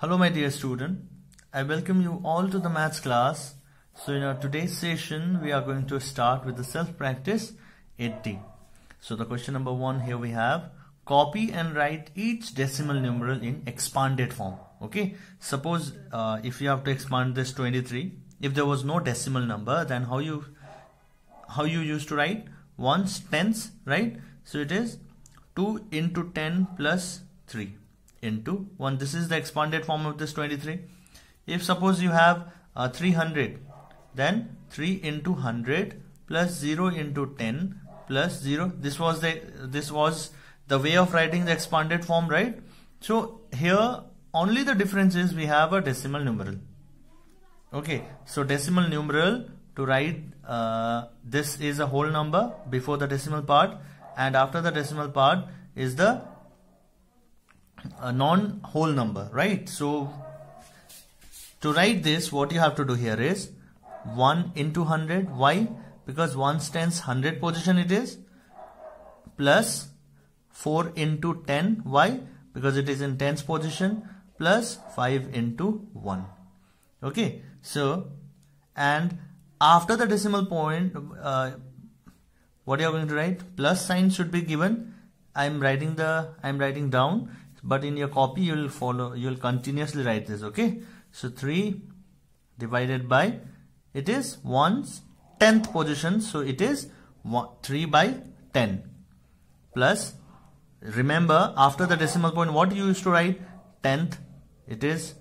Hello my dear student, I welcome you all to the maths class. So in our today's session we are going to start with the self-practice 8D. So the question number 1 here we have, copy and write each decimal numeral in expanded form. Okay, suppose if you have to expand this 23, if there was no decimal number, then how you used to write ones, tens, right? So it is 2 into 10 plus 3 into 1. This is the expanded form of this 23. If suppose you have 300, then 3 into 100 plus 0 into 10 plus 0. This was the way of writing the expanded form, right? So here only the difference is we have a decimal numeral. Okay, so decimal numeral, to write this is a whole number before the decimal part, and after the decimal part is the non-whole number, right? So to write this, what you have to do here is 1 into 100. Why? Because 1's tens 100 position it is, plus 4 into 10. Why? Because it is in tens position, plus 5 into 1. Okay, so and after the decimal point, what you are going to write? Plus sign should be given. I'm writing down, but in your copy you will continuously write this. Okay, so 3 divided by, it is 1's 10th position, so it is 3 by 10 plus, remember after the decimal point what you used to write? 10th. It is,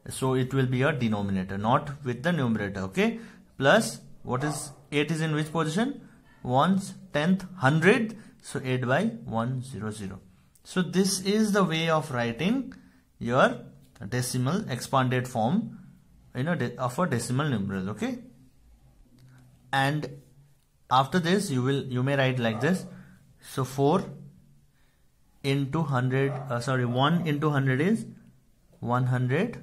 so it will be a denominator, not with the numerator. Okay, plus what is 8 is in which position? 1's 10th 100, so 8 by 100. So this is the way of writing your decimal expanded form of a decimal numeral. Okay, and after this you may write like this. So 4 into 100, 1 into 100 is 100,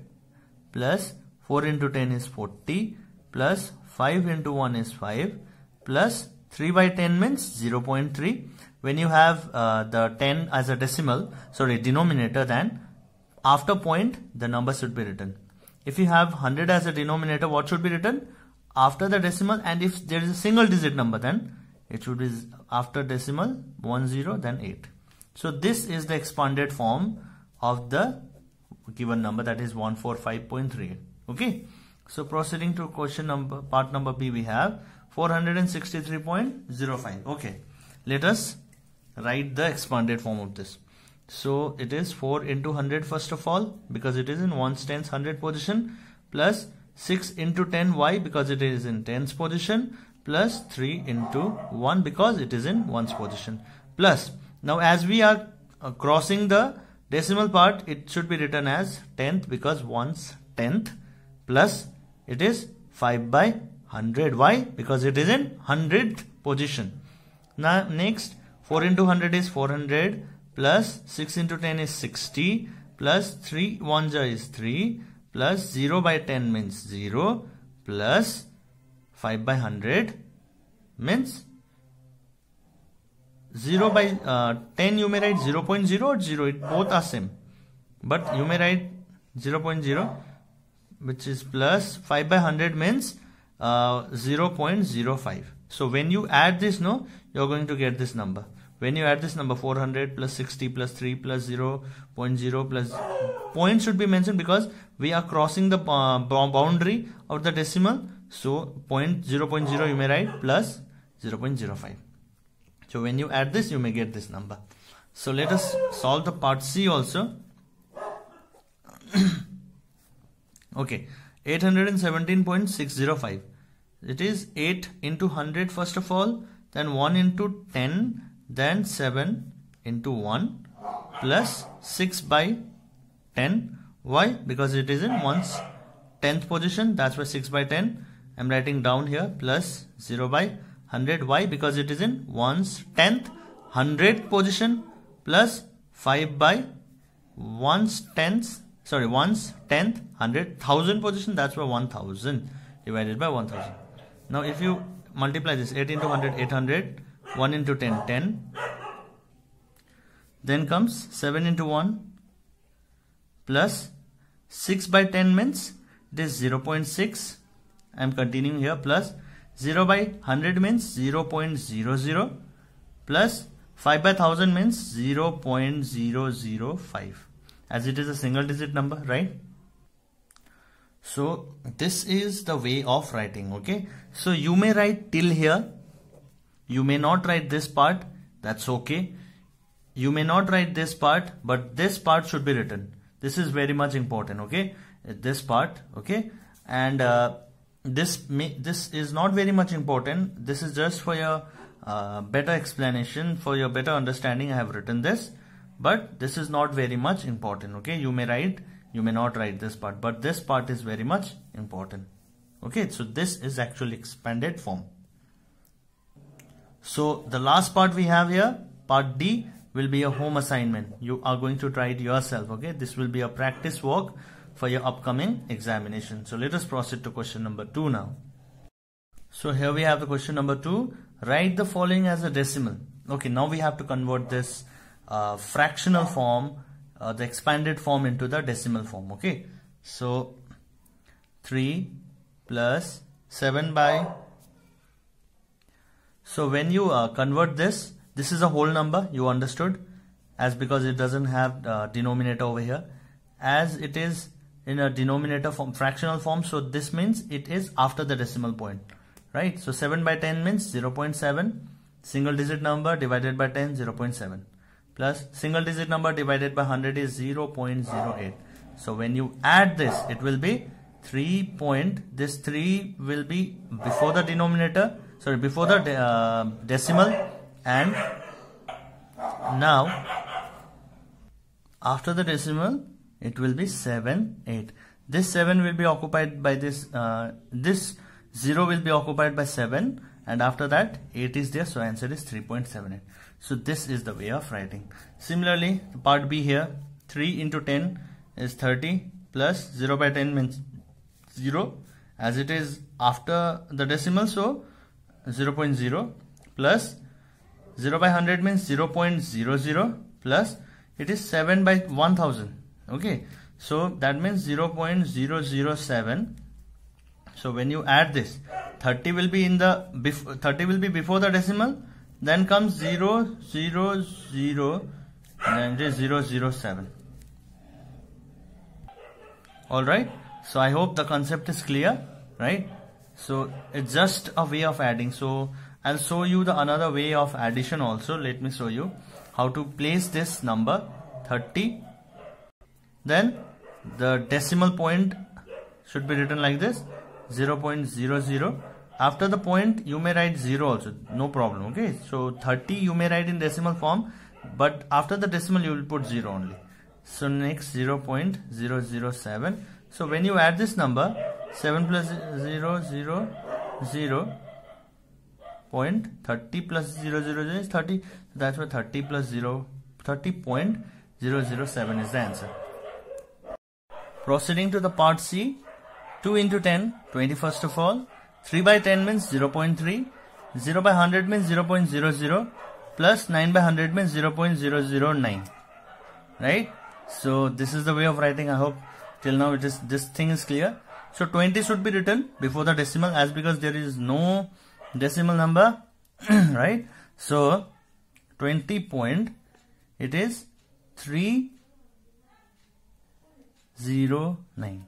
plus 4 into 10 is 40, plus 5 into 1 is 5, plus 3 by 10 means 0.3. When you have the 10 as a denominator, then after point the number should be written. If you have 100 as a denominator, what should be written? After the decimal, and if there is a single digit number, then it should be after decimal 10, then 8. So this is the expanded form of the given number, that is 145.38. Okay, so proceeding to part number B, we have 463.05. Okay, let us write the expanded form of this. So it is 4 into 100 first of all, because it is in 1's tens 100 position, plus 6 into 10. Why? Because it is in tens position, plus 3 into 1 because it is in 1's position, plus, now as we are crossing the decimal part, it should be written as 10th because 1's 10th, plus it is 5 by 100. Why? Because it is in 100th position. Now next, 4 into 100 is 400, plus 6 into 10 is 60, plus 3 1 is 3, plus 0 by 10 means 0, plus 5 by 100 means 0 by 10 you may write 0.0 or 0, it both are same, but you may write 0.0, which is plus 5 by 100 means 0.05. So when you add this, you are going to get this number. When you add this number, 400 plus 60 plus 3 plus 0.0 plus, point should be mentioned because we are crossing the boundary of the decimal. So 0.0 you may write plus 0.05. So when you add this, you may get this number. So let us solve the part C also. Okay, 817.605. It is 8 into 100 first of all, then 1 into 10, then 7 into 1, plus 6 by 10. Why? Because it is in 1's 10th position, that's why 6 by 10 I'm writing down here, plus 0 by 100. Why? Because it is in 1's 10th 100th position, plus 5 by 1's 10th 100,000 position, that's why 1000 divided by 1000. Now if you multiply this, 8 into 100 800, 1 into 10 10, then comes 7 into 1 plus 6 by 10 means it is 0.6. I am continuing here, plus 0 by 100 means 0.00, plus 5 by 1000 means 0.005, as it is a single digit number, right? So this is the way of writing, okay? So you may write till here, you may not write this part, that's okay. You may not write this part, but this part should be written. This is very much important, okay? This part, okay? And this is not very much important. This is just for your better explanation, for your better understanding. I have written this, but this is not very much important, okay? You may write, you may not write this part, but this part is very much important, okay? So this is actually expanded form. So the last part we have here, part D, will be a home assignment. You are going to try it yourself, okay? This will be a practice work for your upcoming examination. So let us proceed to question number 2 now. So here we have the question number 2. Write the following as a decimal. Okay, now we have to convert this fractional form, the expanded form, into the decimal form, okay? So 3 plus 7 by, so when you convert this, this is a whole number, you understood, as because it doesn't have denominator over here, as it is in a denominator form, fractional form, so this means it is after the decimal point, right? So 7 by 10 means 0.7, single digit number divided by 10, 0.7, plus single digit number divided by 100 is 0.08. So when you add this, it will be 3 this 3 will be before the denominator, sorry, before the decimal, and now after the decimal it will be 7, 8. This 7 will be occupied by this, this 0 will be occupied by 7, and after that 8 is there, so answer is 3.78. So this is the way of writing. Similarly, part B here, 3 into 10 is 30, plus 0 by 10 means 0, as it is after the decimal, so 0.0, plus 0 by 100 means 0.00, plus it is 7 by 1000, okay? So that means 0.007. So when you add this, 30 will be in the 30 will be before the decimal, then comes 0, 0, 0, and it is 007. All right. So I hope the concept is clear, right? So it's just a way of adding. So I'll show you the another way of addition also. Let me show you how to place this number 30. Then the decimal point should be written like this, 0.00. After the point you may write 0 also, no problem, okay? So 30 you may write in decimal form, but after the decimal you will put 0 only. So next 0.007. So when you add this number, 7 plus 0, 0, 0, 30 plus 0, 0, 0 is 30. That's why 30 plus 0, 30.007 is the answer. Proceeding to the part C, 2 into 10, 20 first of all. 3 by 10 means 0.3. 0 by 100 means 0.00. Plus 9 by 100 means 0.009. Right? So this is the way of writing. I hope till now this thing is clear. So 20 should be written before the decimal, as because there is no decimal number, right? So 20 point, it is 309,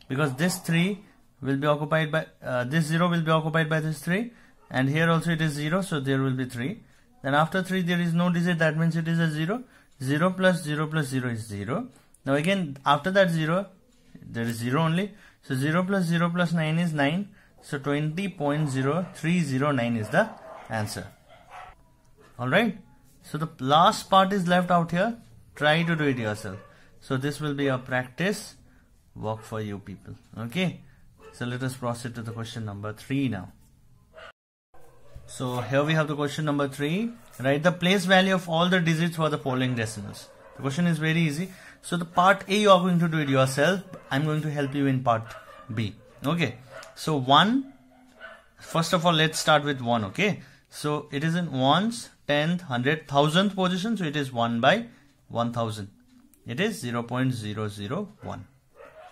because this 3 will be occupied by this 0 will be occupied by this 3, and here also it is 0, so there will be 3. Then after 3 there is no digit, that means it is a 0. 0 plus 0 plus 0 is 0. Now again after that 0 there is 0 only, so 0 plus 0 plus 9 is 9. So 20.0309 is the answer. Alright, so the last part is left out here. Try to do it yourself. So this will be a practice work for you people. Okay, so let us proceed to the question number 3 now. So here we have the question number 3. Write the place value of all the digits for the following decimals. The question is very easy. So the part A you are going to do it yourself. I'm going to help you in part B. Okay. So 1, first of all let's start with 1, okay? So it is in ones, 10th, 100th, 1000th position, so it is 1 by 1000. It is 0.001.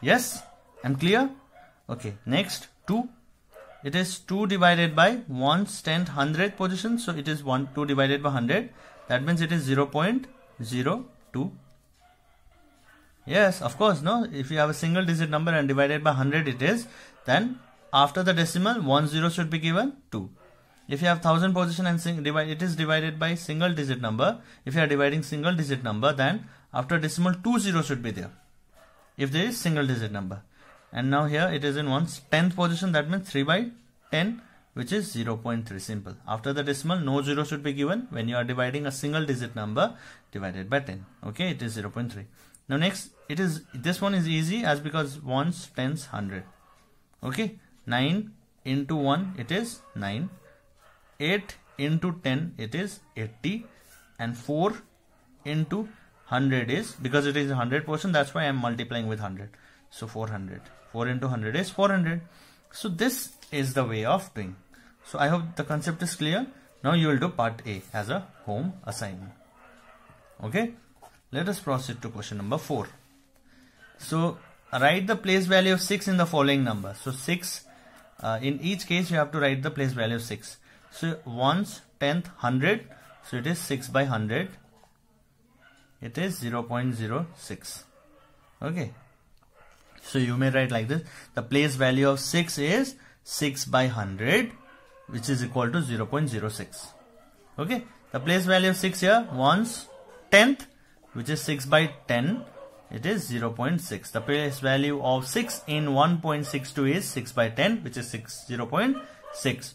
Yes, I'm clear? Okay, next 2. It is 2 divided by 1's 10th 100th position. So it is 2 divided by 100. That means it is 0.02. Yes, of course, no. If you have a single digit number and divided by 100 it is, then after the decimal 1 0 should be given 2. If you have 1000 position and it is divided by single digit number. If you are dividing single digit number, then after decimal 2 0 should be there. If there is single digit number. And now here it is in 1's 10th position. That means 3 by 10, which is 0.3. Simple. After the decimal, no 0 should be given when you are dividing a single digit number divided by 10. Okay, it is 0.3. Now next, this one is easy as because 1's 10's 100. Okay, 9 into 1 it is 9. 8 into 10 it is 80. And 4 into 100 is, because it is 100%, that's why I am multiplying with 100. So 400. 4 into 100 is 400. So this is the way of doing. So I hope the concept is clear. Now you will do part A as a home assignment. Okay. Let us proceed to question number 4. So write the place value of 6 in the following number. So 6, in each case you have to write the place value of 6. So 1's 10th 100. So it is 6 by 100. It is 0.06. Okay. So you may write like this. The place value of 6 is 6 by 100, which is equal to 0.06. Okay. The place value of 6 here, 1's 10th, which is 6 by 10. It is 0.6. The place value of 6 in 1.62 is 6 by 10, which is 0.6.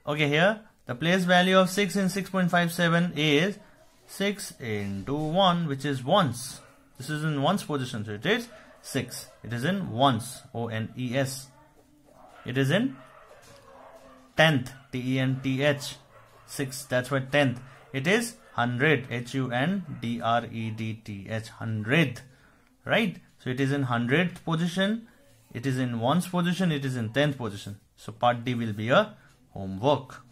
Okay, here the place value of 6 in 6.57 is 6 into 1, which is ones. This is in ones position, so it is 6. It is in ones, O-N-E-S. It is in 10th, T-E-N-T-H. 6, that's why 10th. It is 100, H-U-N-D-R-E-D-T-H, 100th, right? So it is in 100th position, it is in ones position, it is in 10th position. So part D will be a homework.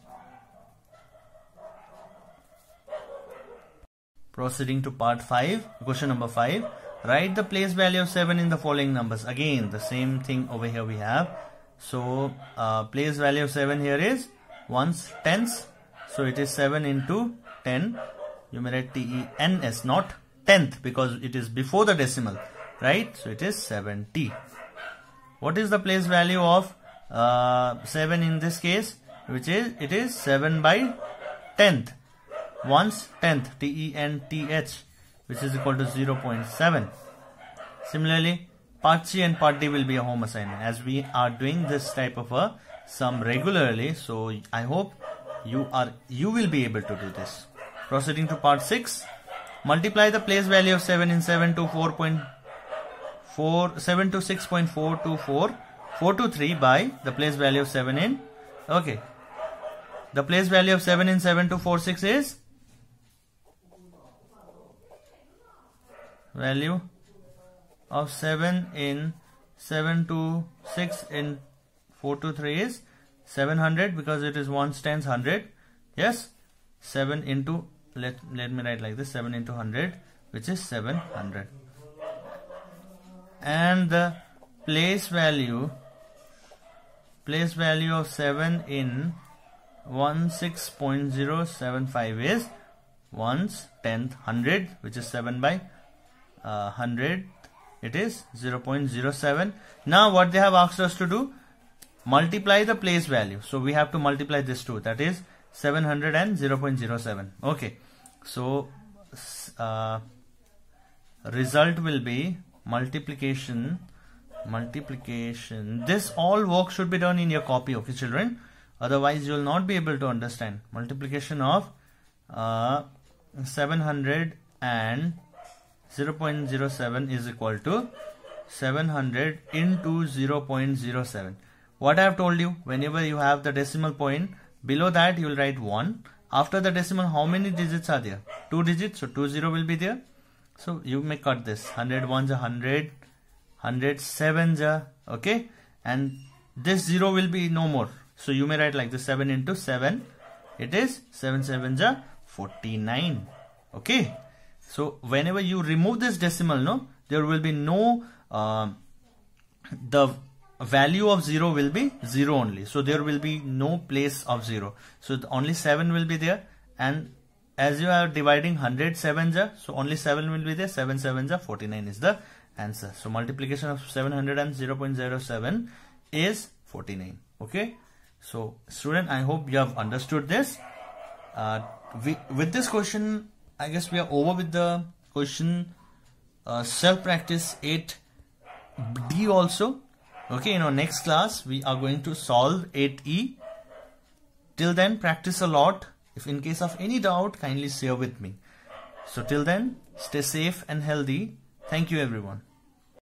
Proceeding to part 5, question number 5. Write the place value of 7 in the following numbers. Again, the same thing over here we have. So, place value of 7 here is 1's 10th. So, it is 7 into 10. You may write T-E-N-S, not 10th, because it is before the decimal, right? So, it is 70. What is the place value of 7 in this case? Which is, it is 7 by 10th. 1's 10th, T-E-N-T-H, which is equal to 0.7. Similarly, part C and part D will be a home assignment, as we are doing this type of a sum regularly. So I hope you will be able to do this. Proceeding to part 6. Multiply the place value of 7 in 7 to 6.423 by the place value of 7 in, okay. The place value of 7 in 7.246 is value of 7 in 7.26 in 423 is 700, because it is 1's 10's 100. Yes, 7 into, let me write like this, 7 into 100, which is 700. And the place value of 7 in 16.075 is 1's 10th 100, which is 7 by 100. It is 0.07. Now what they have asked us to do, multiply the place value. So we have to multiply this two, that is 700 and 0.07. Okay, so result will be multiplication. This all work should be done in your copy, okay children, otherwise you will not be able to understand. Multiplication of 700 and 0.07 is equal to 700 into 0.07. What I have told you, whenever you have the decimal point, below that you will write 1. After the decimal, how many digits are there? 2 digits, so 20 will be there. So you may cut this. 100 ones are 100, 100 sevens are, okay, and this 0 will be no more. So you may write like this, 7 into 7, it is 7 sevens are 49. Okay. So whenever you remove this decimal, no, there will be no the value of 0 will be 0 only. So there will be no place of 0. So only 7 will be there, and as you are dividing 100 7s, so only 7 will be there. 7 7s, 49 is the answer. So multiplication of 700 and 0.07 is 49. Okay. So student, I hope you have understood this. With this question, I guess we are over with the question self practice 8D also. Okay, in our next class we are going to solve 8E. Till then, practice a lot. If in case of any doubt, kindly share with me. So till then, stay safe and healthy. Thank you everyone.